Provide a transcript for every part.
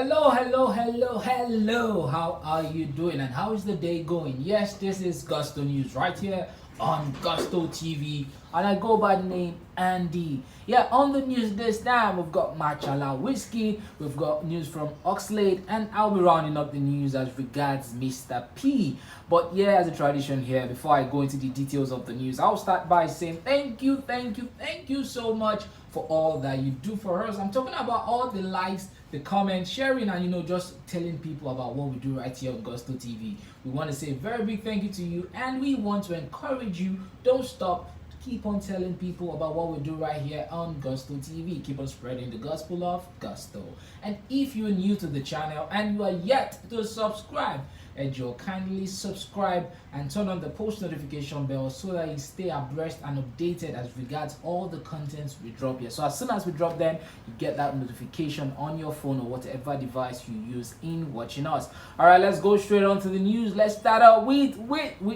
Hello. How are you doing and how is the day going? Yes, this is Gusto News right here on Gusto TV, and I go by the name Andy. Yeah, on the news this time we've got Machala WIZKID, we've got news from OXLADE, and I'll be rounding up the news as regards Mr. P. But yeah, as a tradition here, before I go into the details of the news, I'll start by saying thank you so much for all that you do for us. I'm talking about all the likes, the comments, sharing, and just telling people about what we do right here on Gusto TV. We want to say a very big thank you to you, and we want to encourage you. Don't stop. Keep on telling people about what we do right here on Gusto TV. Keep on spreading the gospel of Gusto. And if you're new to the channel and you are yet to subscribe, you'll kindly subscribe and turn on the post notification bell so that you stay abreast and updated as regards all the contents we drop here. So as soon as we drop them, you get that notification on your phone or whatever device you use in watching us. All right, let's go straight on to the news. Let's start out with WIZKID.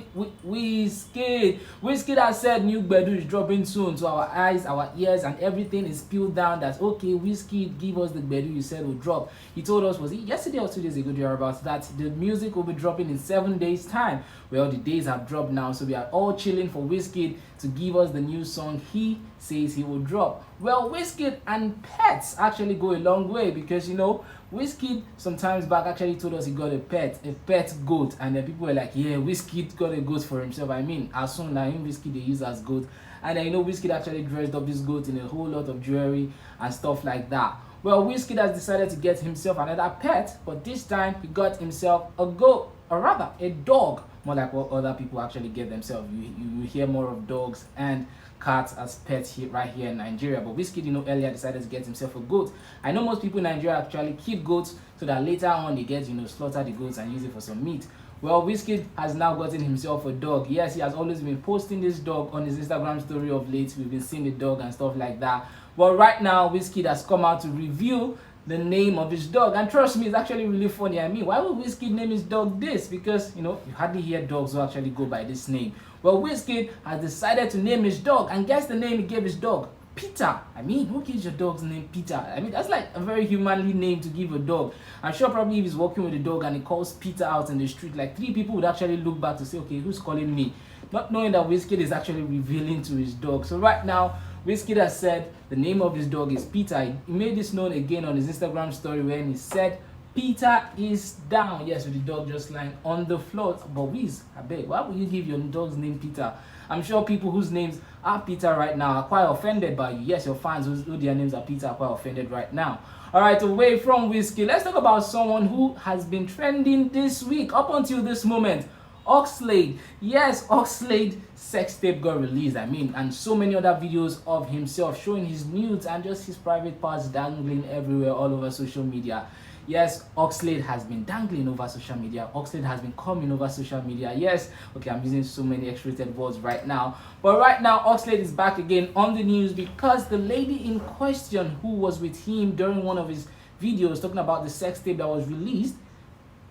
WIZKID has said new Gbedu is dropping soon, so our eyes, our ears, and everything is peeled down. That's okay. WIZKID, give us the Gbedu you said will drop. He told us, was it yesterday or 2 days ago, about that the music will be dropping in 7 days time. Well, the days have dropped now, so we are all chilling for WIZKID to give us the new song he says he will drop. Well, WIZKID and pets actually go a long way, because WIZKID sometimes back actually told us he got a pet goat, and then people were like, yeah, WIZKID got a goat for himself. I mean, as soon as WIZKID they use as goat, and then WIZKID actually dressed up this goat in a whole lot of jewelry and stuff like that. Well, WIZKID has decided to get himself another pet, but this time he got himself a goat, or rather a dog, more like what other people actually get themselves. You hear more of dogs and cats as pets here, right here in Nigeria, but WIZKID earlier decided to get himself a goat. I know most people in Nigeria actually keep goats so that later on they get slaughter the goats and use it for some meat. Well, WIZKID has now gotten himself a dog. Yes, he has always been posting this dog on his Instagram story of late. We've been seeing the dog and stuff like that. But right now, WIZKID has come out to reveal the name of his dog. And trust me, it's actually really funny. I mean, why would WIZKID name his dog this? Because, you hardly hear dogs who actually go by this name. Well, WIZKID has decided to name his dog. And guess the name he gave his dog? Peter. I mean, who gives your dog's name Peter? I mean, that's like a very humanly name to give a dog. I'm sure probably if he's walking with a dog and he calls Peter out in the street, like 3 people would actually look back to say, okay, who's calling me? Not knowing that WIZKID is actually revealing to his dog. So right now, WIZKID has said the name of his dog is Peter. He made this known again on his Instagram story when he said, Peter is down. Yes, with the dog just lying on the floor. But Wiz, I beg, why would you give your dog's name Peter? I'm sure people whose names are Peter right now are quite offended by you. Yes, your fans who their names are Peter are quite offended right now. Alright, away from WIZKID, let's talk about someone who has been trending this week up until this moment. OXLADE. Yes, OXLADE sex tape got released, and so many other videos of himself showing his nudes and just his private parts dangling everywhere all over social media. Yes, OXLADE has been dangling over social media. OXLADE has been coming over social media. Yes, okay, I'm using so many X-rated words right now. But right now, OXLADE is back again on the news because the lady in question who was with him during one of his videos talking about the sex tape that was released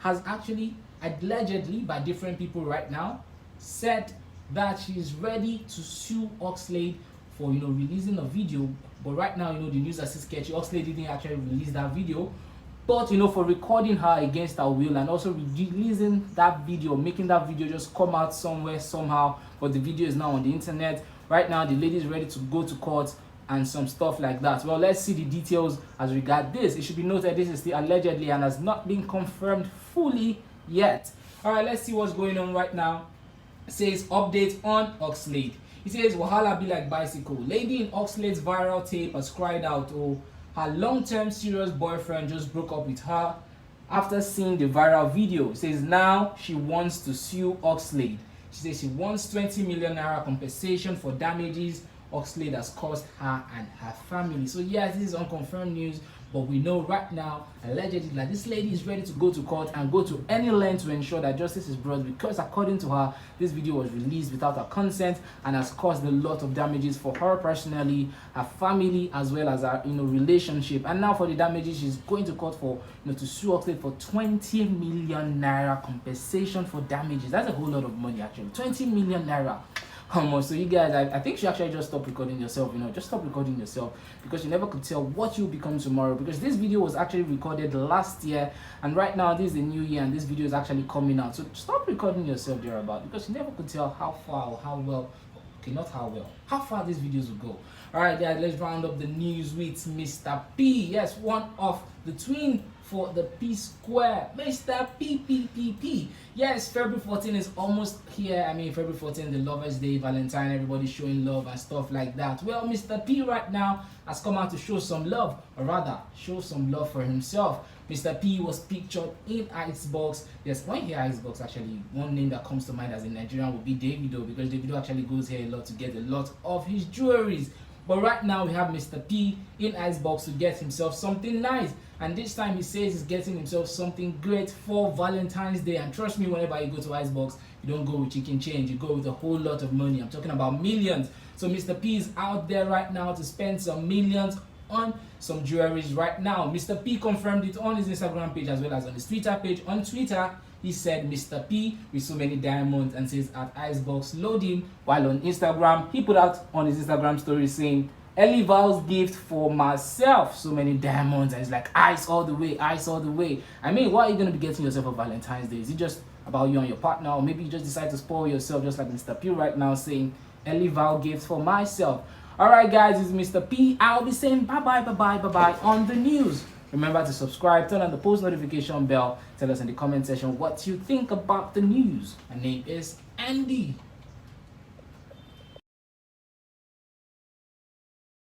has actually, allegedly by different people right now, said that she's ready to sue OXLADE for releasing a video. But right now, the news is still sketchy. OXLADE didn't actually release that video, but for recording her against her will and also releasing that video, making that video just come out somewhere somehow. But the video is now on the internet. Right now, the lady is ready to go to court and some stuff like that. Well, let's see the details as regard this. It should be noted this is still allegedly and has not been confirmed fully yet. All right, let's see what's going on right now. It says update on OXLADE. It says wahala be like bicycle. Lady in OXLADE's viral tape has cried out, oh, her long-term serious boyfriend just broke up with her after seeing the viral video. It says now she wants to sue OXLADE. She says she wants 20 million naira compensation for damages OXLADE has caused her and her family. So yes, this is unconfirmed news, but we know right now, allegedly, that this lady is ready to go to court and go to any length to ensure that justice is brought, because according to her, this video was released without her consent and has caused a lot of damages for her personally, her family, as well as her relationship. And now for the damages, she's going to court for to sue OXLADE for 20 million naira compensation for damages. That's a whole lot of money actually. 20 million naira. So you guys, I think you actually just stop recording yourself, just stop recording yourself, because you never could tell what you'll become tomorrow. Because this video was actually recorded last year, and right now this is the new year and this video is actually coming out. So stop recording yourself thereabout, because you never could tell how far or how well, okay, not how well, how far these videos will go. Alright guys, let's round up the news with Mr. P. Yes, one of the twin for the P Square, Mr. P. Yes, February 14 is almost here. I mean, February 14, the Lovers Day, Valentine, everybody showing love and stuff like that. Well, Mr. P right now has come out to show some love, or rather, show some love for himself. Mr. P was pictured in Icebox. Yes, when you hear Icebox, actually, one name that comes to mind as a Nigerian would be Davido, because Davido actually goes here a lot to get a lot of his jewelries. But right now we have Mr. P in Icebox to get himself something nice, and this time he says he's getting himself something great for Valentine's Day. And trust me, whenever you go to Icebox, you don't go with chicken change, you go with a whole lot of money. I'm talking about millions. So Mr. P is out there right now to spend some millions on some jewelries right now. Mr. P confirmed it on his Instagram page as well as on his Twitter page. On Twitter, he said Mr. P with so many diamonds and says at Icebox loading, while on Instagram he put out on his Instagram story saying Ellie Val's gift for myself, so many diamonds, and it's like ice all the way, ice all the way. I mean, what are you going to be getting yourself for Valentine's Day? Is it just about you and your partner, or maybe you just decide to spoil yourself just like Mr. P right now saying Ellie Val gift for myself? Alright guys, it's Mr. P. I'll be saying bye-bye on the news. Remember to subscribe, turn on the post notification bell, tell us in the comment section what you think about the news. My name is Andy.